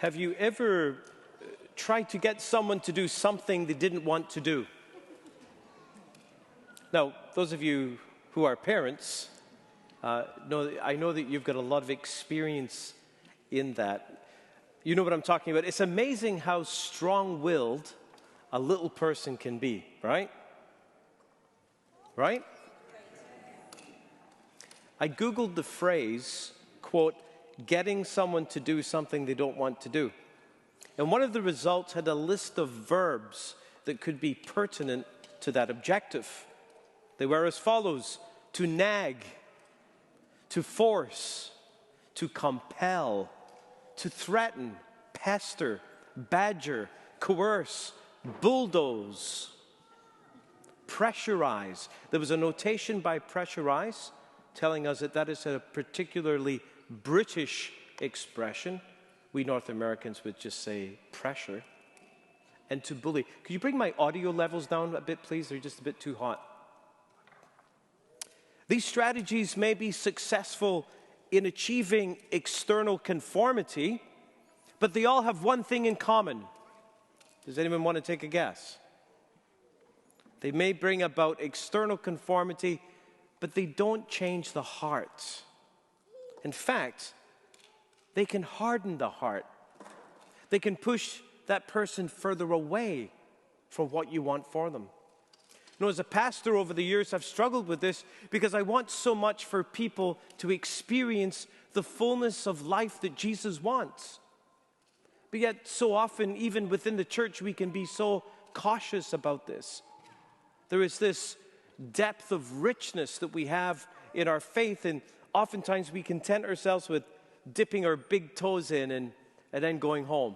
Have you ever tried to get someone to do something they didn't want to do? Now, those of you who are parents, I know that you've got a lot of experience in that. You know what I'm talking about. It's amazing how strong-willed a little person can be, right? Right? I Googled the phrase, quote, getting someone to do something they don't want to do. And one of the results had a list of verbs that could be pertinent to that objective. They were as follows: to nag, to force, to compel, to threaten, pester, badger, coerce, bulldoze, pressurize. There was a notation by pressurize telling us that that is a particularly British expression. We North Americans would just say pressure. And to bully. Could you bring my audio levels down a bit, please? They're just a bit too hot. These strategies may be successful in achieving external conformity, but they all have one thing in common. Does anyone want to take a guess? They may bring about external conformity, but they don't change the heart. In fact, they can harden the heart. They can push that person further away from what you want for them. You know, as a pastor over the years, I've struggled with this because I want so much for people to experience the fullness of life that Jesus wants. But yet, so often, even within the church, we can be so cautious about this. There is this depth of richness that we have in our faith, and oftentimes we content ourselves with dipping our big toes in and then going home.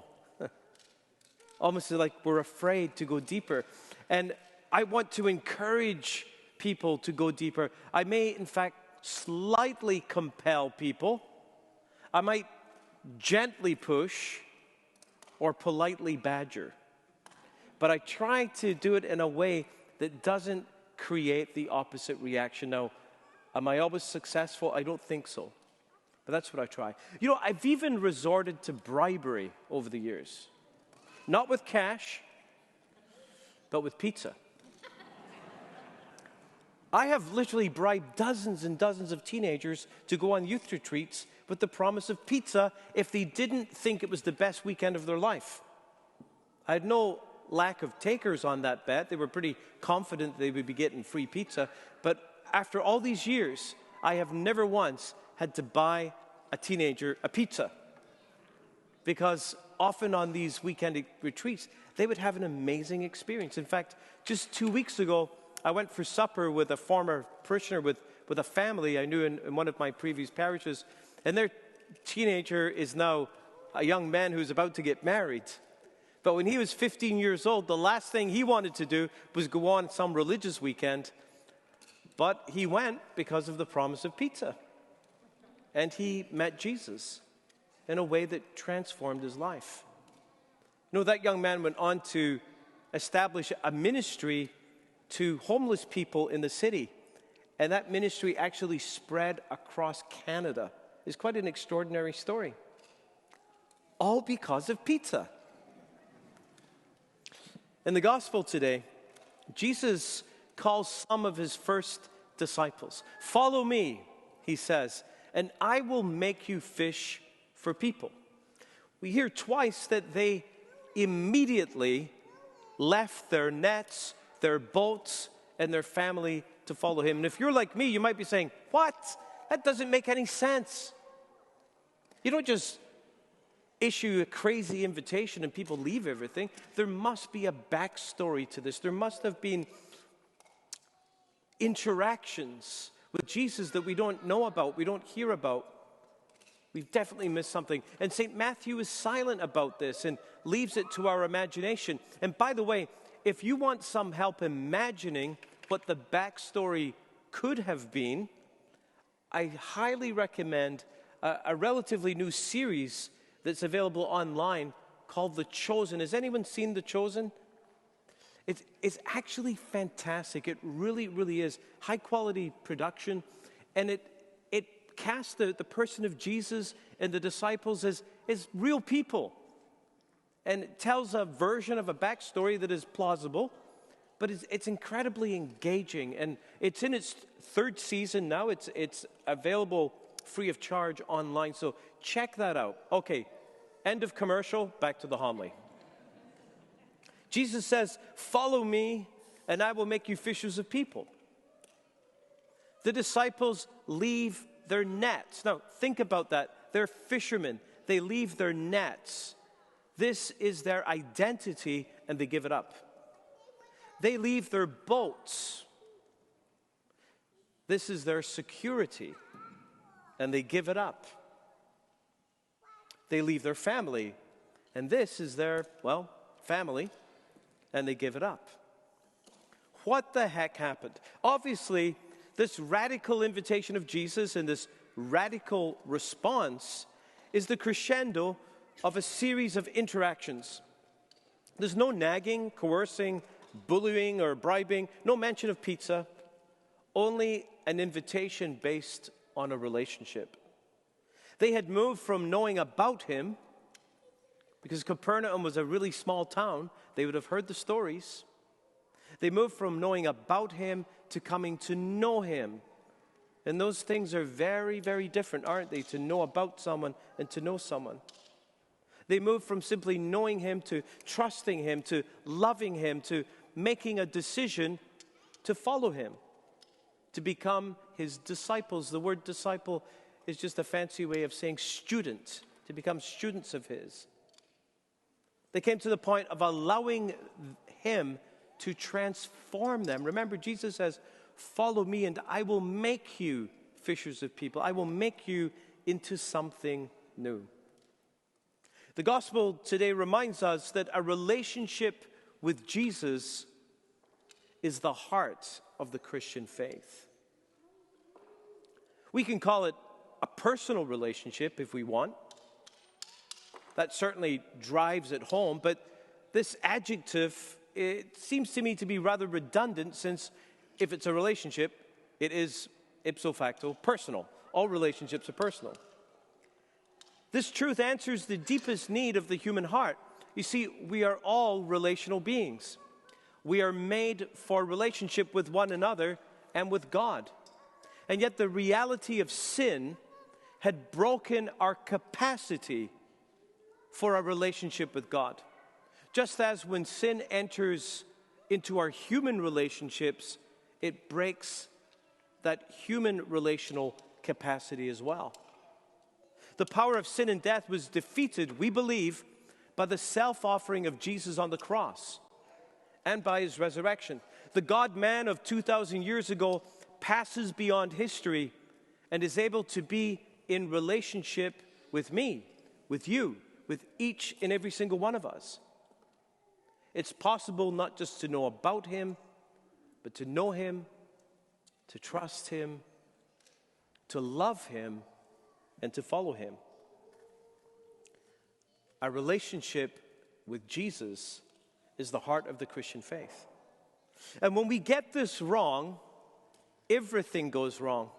Almost like we're afraid to go deeper. And I want to encourage people to go deeper. I may, in fact, slightly compel people. I might gently push or politely badger. But I try to do it in a way that doesn't create the opposite reaction. Now, am I always successful? I don't think so. But that's what I try. You know, I've even resorted to bribery over the years. Not with cash, but with pizza. I have literally bribed dozens and dozens of teenagers to go on youth retreats with the promise of pizza if they didn't think it was the best weekend of their life. I had no lack of takers on that bet. They were pretty confident they would be getting free pizza. But after all these years, I have never once had to buy a teenager a pizza. Because often on these weekend retreats, they would have an amazing experience. In fact, just 2 weeks ago, I went for supper with a former parishioner with a family I knew in one of my previous parishes. And their teenager is now a young man who's about to get married. But when he was 15 years old, the last thing he wanted to do was go on some religious weekend. But he went because of the promise of pizza. And he met Jesus in a way that transformed his life. You know, that young man went on to establish a ministry to homeless people in the city. And that ministry actually spread across Canada. It's quite an extraordinary story. All because of pizza. In the gospel today, Jesus calls some of his first disciples. Follow me, he says, and I will make you fish for people. We hear twice that they immediately left their nets, their boats, and their family to follow him. And if you're like me, you might be saying, what? That doesn't make any sense. You don't just issue a crazy invitation and people leave everything. There must be a backstory to this. There must have been interactions with Jesus that we don't know about, we don't hear about. We've definitely missed something. And St. Matthew is silent about this and leaves it to our imagination. And by the way, if you want some help imagining what the backstory could have been, I highly recommend a relatively new series that's available online called The Chosen. Has anyone seen The Chosen? It's actually fantastic. It really, really is. High-quality production. And it casts the person of Jesus and the disciples as real people. and it tells a version of a backstory that is plausible, but it's incredibly engaging, and it's in its third season now. It's available free of charge online, so check that out. Okay, end of commercial, back to the homily. Jesus says, "Follow me, and I will make you fishers of people." The disciples leave their nets. Now, think about that. They're fishermen. They leave their nets. This is their identity, and they give it up. They leave their boats. This is their security, and they give it up. They leave their family, and this is their, family, and they give it up. What the heck happened? Obviously, this radical invitation of Jesus and this radical response is the crescendo of a series of interactions. There's no nagging, coercing, bullying, or bribing, no mention of pizza, only an invitation based on a relationship. They had moved from knowing about him, because Capernaum was a really small town, they would have heard the stories. They moved from knowing about him to coming to know him. And those things are very, very different, aren't they? To know about someone and to know someone. They moved from simply knowing him to trusting him, to loving him, to making a decision to follow him, to become his disciples. The word disciple is just a fancy way of saying student, to become students of his. They came to the point of allowing him to transform them. Remember, Jesus says, "Follow me and I will make you fishers of people. I will make you into something new." The gospel today reminds us that a relationship with Jesus is the heart of the Christian faith. We can call it a personal relationship if we want. That certainly drives it home, but this adjective, it seems to me to be rather redundant, since if it's a relationship, it is ipso facto personal. All relationships are personal. This truth answers the deepest need of the human heart. You see, we are all relational beings. We are made for relationship with one another and with God. And yet the reality of sin had broken our capacity for a relationship with God. Just as when sin enters into our human relationships, it breaks that human relational capacity as well. The power of sin and death was defeated, we believe, by the self-offering of Jesus on the cross and by his resurrection. The God-man of 2,000 years ago passes beyond history and is able to be in relationship with me, with you, with each and every single one of us. It's possible not just to know about him, but to know him, to trust him, to love him, and to follow him. A relationship with Jesus is the heart of the Christian faith. And when we get this wrong, everything goes wrong.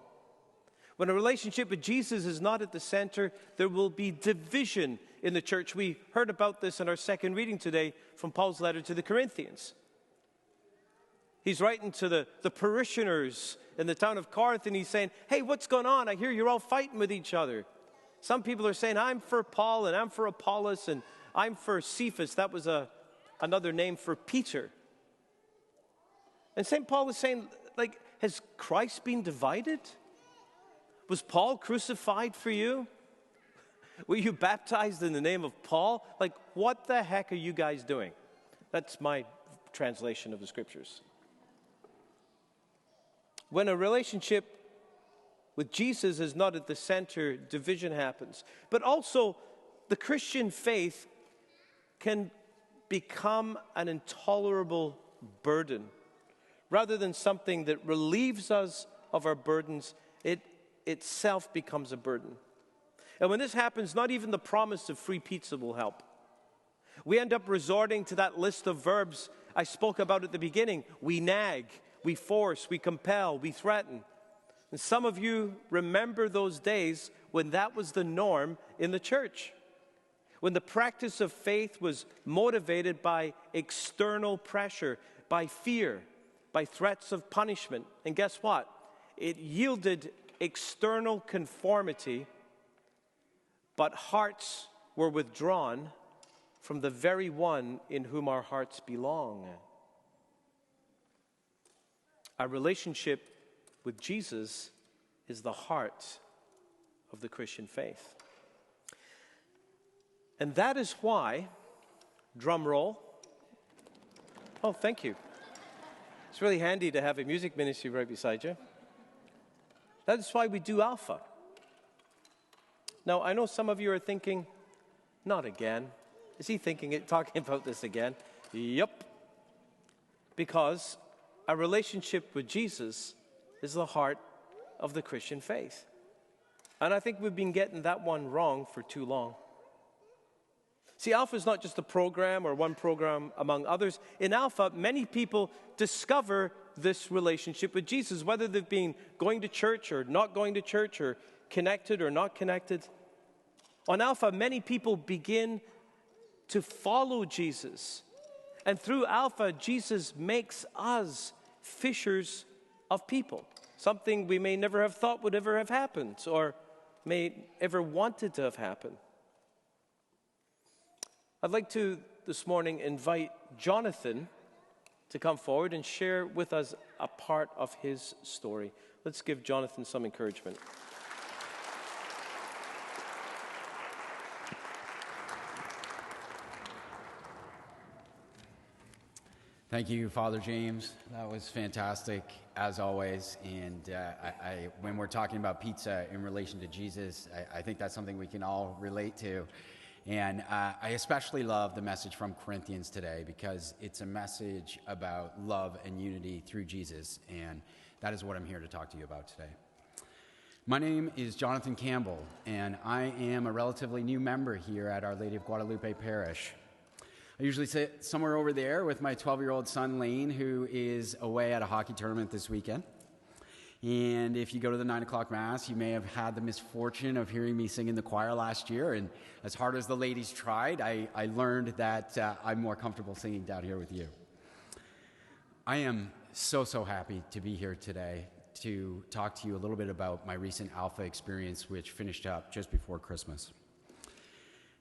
When a relationship with Jesus is not at the center, there will be division in the church. We heard about this in our second reading today from Paul's letter to the Corinthians. He's writing to the parishioners in the town of Corinth, and he's saying, "Hey, what's going on? I hear you're all fighting with each other." Some people are saying, "I'm for Paul, and I'm for Apollos, and I'm for Cephas." That was another name for Peter. And St. Paul is saying, has Christ been divided? Was Paul crucified for you? Were you baptized in the name of Paul? What the heck are you guys doing? That's my translation of the scriptures. When a relationship with Jesus is not at the center, division happens. But also, the Christian faith can become an intolerable burden. Rather than something that relieves us of our burdens, it itself becomes a burden. And when this happens, not even the promise of free pizza will help. We end up resorting to that list of verbs I spoke about at the beginning. We nag, we force, we compel, we threaten. And some of you remember those days when that was the norm in the church. when the practice of faith was motivated by external pressure, by fear, by threats of punishment. And guess what? It yielded external conformity, but hearts were withdrawn from the very one in whom our hearts belong. Our relationship with Jesus is the heart of the Christian faith. And that is why, drum roll, oh, thank you. It's really handy to have a music ministry right beside you. That is why we do Alpha. Now, I know some of you are thinking, not again. Is he talking about this again? Yep. Because our relationship with Jesus is the heart of the Christian faith. And I think we've been getting that one wrong for too long. See, Alpha is not just a program or one program among others. In Alpha, many people discover this relationship with Jesus, whether they've been going to church or not going to church, or connected or not connected. On Alpha, many people begin to follow Jesus. And through Alpha, Jesus makes us fishers of people, something we may never have thought would ever have happened or may ever wanted to have happened. I'd like to this morning invite Jonathan to come forward and share with us a part of his story. Let's give Jonathan some encouragement. Thank you, Father James. That was fantastic, as always. And when we're talking about pizza in relation to Jesus, I think that's something we can all relate to. And I especially love the message from Corinthians today, because it's a message about love and unity through Jesus. And that is what I'm here to talk to you about today. My name is Jonathan Campbell, and I am a relatively new member here at Our Lady of Guadalupe Parish. I usually sit somewhere over there with my 12-year-old son, Lane, who is away at a hockey tournament this weekend. And if you go to the 9 o'clock Mass, you may have had the misfortune of hearing me sing in the choir last year. And as hard as the ladies tried, I learned that I'm more comfortable singing down here with you. I am so happy to be here today to talk to you a little bit about my recent Alpha experience, which finished up just before Christmas.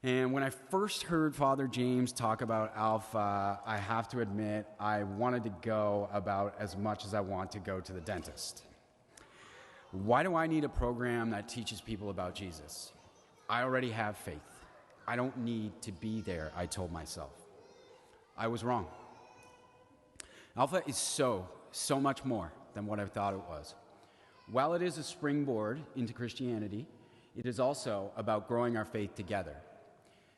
And when I first heard Father James talk about Alpha, I have to admit I wanted to go about as much as I want to go to the dentist. Why do I need a program that teaches people about Jesus? I already have faith. I don't need to be there, I told myself. I was wrong. Alpha is so much more than what I thought it was. While it is a springboard into Christianity, it is also about growing our faith together.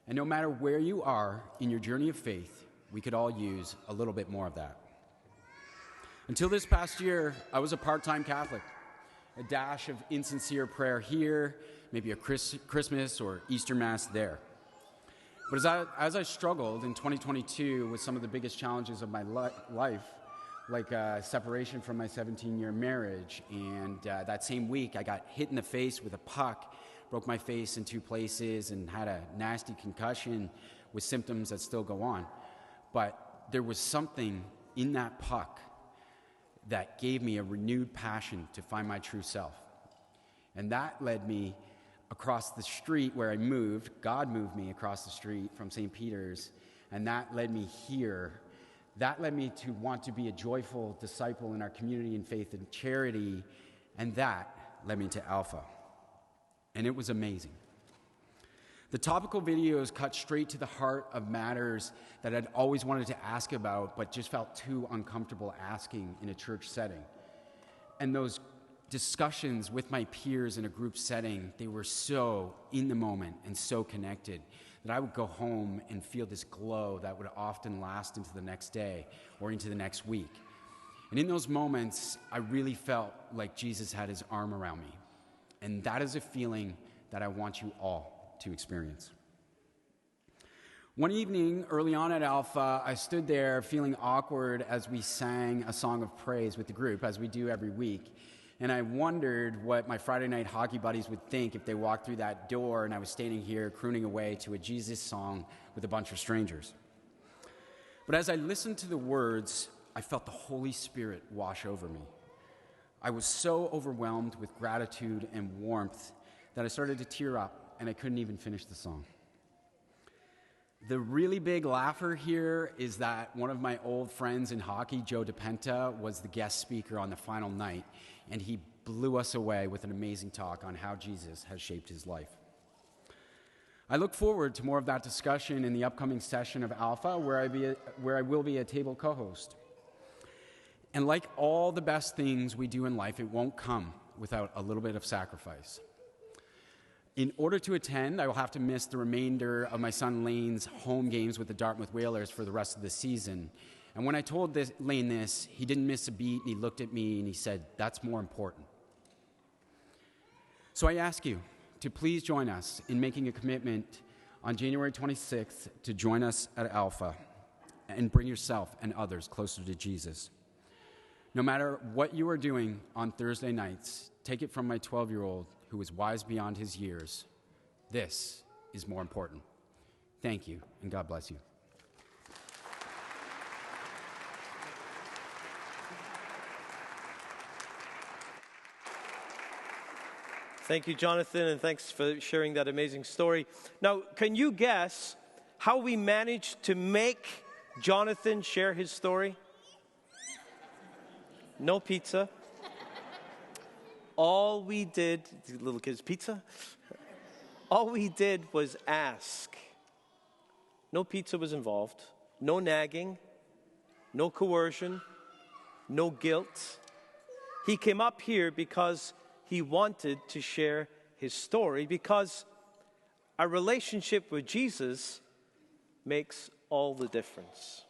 And no matter where you are in your journey of faith, we could all use a little bit more of that. Until this past year, I was a part-time Catholic. A dash of insincere prayer here, maybe a Christmas or Easter Mass there. But as I struggled in 2022 with some of the biggest challenges of my life, like separation from my 17-year marriage, and that same week I got hit in the face with a puck, broke my face in 2 places, and had a nasty concussion with symptoms that still go on. But there was something in that puck that gave me a renewed passion to find my true self. And that led me across the street where I moved. God moved me across the street from St. Peter's, and that led me here. That led me to want to be a joyful disciple in our community in faith and charity, and that led me to Alpha. And it was amazing. The topical videos cut straight to the heart of matters that I'd always wanted to ask about, but just felt too uncomfortable asking in a church setting. And those discussions with my peers in a group setting, they were so in the moment and so connected that I would go home and feel this glow that would often last into the next day or into the next week. And in those moments, I really felt like Jesus had his arm around me. And that is a feeling that I want you all to experience. One evening, early on at Alpha, I stood there feeling awkward as we sang a song of praise with the group, as we do every week, And I wondered what my Friday night hockey buddies would think if they walked through that door and I was standing here crooning away to a Jesus song with a bunch of strangers. But as I listened to the words, I felt the Holy Spirit wash over me. I was so overwhelmed with gratitude and warmth that I started to tear up, and I couldn't even finish the song. The really big laugher here is that one of my old friends in hockey, Joe DePenta, was the guest speaker on the final night, and he blew us away with an amazing talk on how Jesus has shaped his life. I look forward to more of that discussion in the upcoming session of Alpha, where I will be a table co-host. And like all the best things we do in life, it won't come without a little bit of sacrifice. In order to attend, I will have to miss the remainder of my son Lane's home games with the Dartmouth Whalers for the rest of the season. And when I told Lane this, he didn't miss a beat, and he looked at me and he said, "That's more important." So I ask you to please join us in making a commitment on January 26th to join us at Alpha and bring yourself and others closer to Jesus. No matter what you are doing on Thursday nights, take it from my 12-year-old who is wise beyond his years. This is more important. Thank you, and God bless you. Thank you, Jonathan, and thanks for sharing that amazing story. Now, can you guess how we managed to make Jonathan share his story? No pizza. All we did, little kids, pizza? All we did was ask. No pizza was involved. No nagging. No coercion. No guilt. He came up here because he wanted to share his story, because a relationship with Jesus makes all the difference.